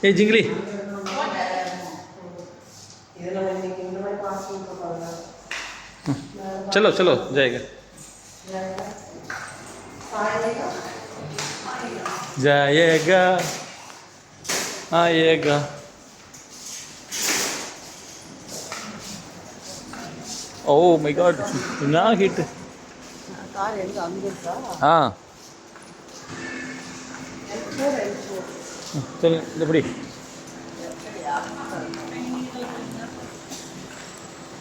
Hey, Jingli. चलो चलो जाएगा जाएगा आएगा Oh my God, ना हिट हाँ चल लपड़ी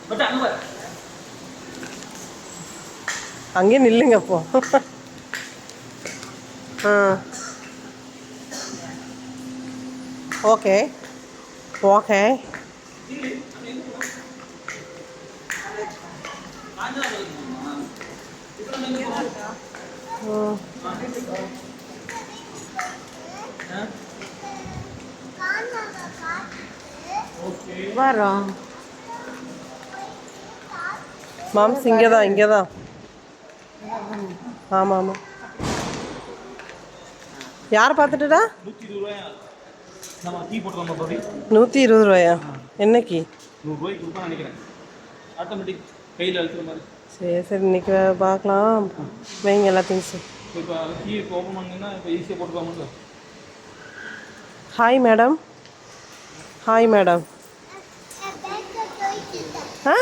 बता नंबर அங்கே நில்லுங்க அப்போ. Okay okay. வரோம் மாம்ஸ் இங்கே தான் இங்கே தான். ஆமாம் ஆமாம். யாரை பார்த்துட்டுடா? 120 ரூபாயா? என்னைக்கு? 100 ரூபாய்க்கு கொடுப்பான்னு நினைக்கிறேன். ஆட்டோமேட்டிக் கையில் அழுத்துற மாதிரி. சரி சரி இன்னைக்கு பார்க்கலாம். வைங்க எல்லா திங்ஸும். இப்போ கீ ஓப்பன் பண்ணிங்கன்னா இப்போ ஈஸியாக போட்டுக்கலாமா? Hi madam. Hi madam. ஆ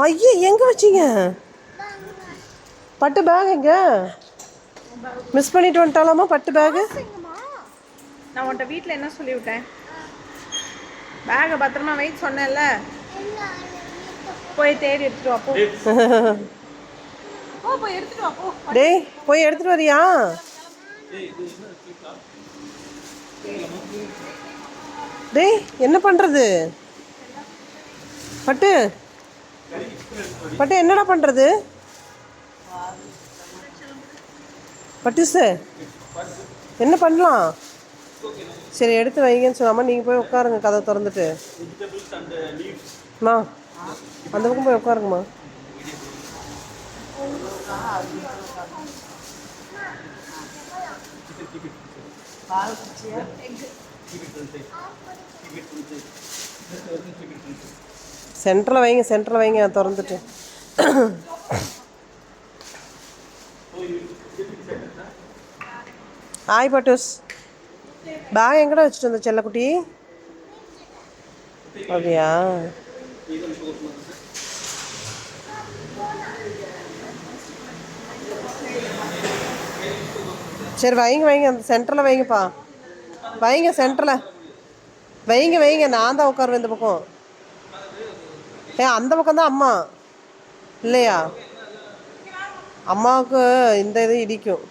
ஐயே எங்கே வச்சிங்க? பட்டு பேக் எங்க மிஸ் பண்ணிட்டு வந்துட்டாலாமா? பட்டு பேகு நான் உன்கிட்ட வீட்டில் என்ன சொல்லிவிட்டேன்? பேகை பத்திரமா வைக்க சொன்னேன்ல. போய் தேடி எடுத்துட்டு வா போ. போய் எடுத்துட்டு வா போ. டேய் போய் எடுத்துட்டு வரியா? டேய் என்ன பண்ணுறது? பட்டு பட்டு என்னடா பண்ணுறது? பட்டு சார் என்ன பண்ணலாம்? சரி எடுத்து வைங்கன்னு சொல்லாமல் நீங்கள் போய் உட்காருங்க கதை திறந்துட்டு. அம்மா அந்த பக்கம் போய் உட்காருங்கம்மா. சென்டரில் வைங்க சென்டரில் வைங்க திறந்துட்டு. ஹாய் பட்டுஸ். பேக் எங்கடா வச்சுட்டு வந்த செல்லக்குட்டி? அப்படியா? சரி வைங்க வைங்க அந்த சென்டரில் வைங்கப்பா. வைங்க சென்டரில் வைங்க வைங்க. நான் தான் உட்காருவேன் இந்த பக்கம். அந்த பக்கம் தான் அம்மா இல்லையா? அம்மாவுக்கு இந்த இது இடிக்கும்.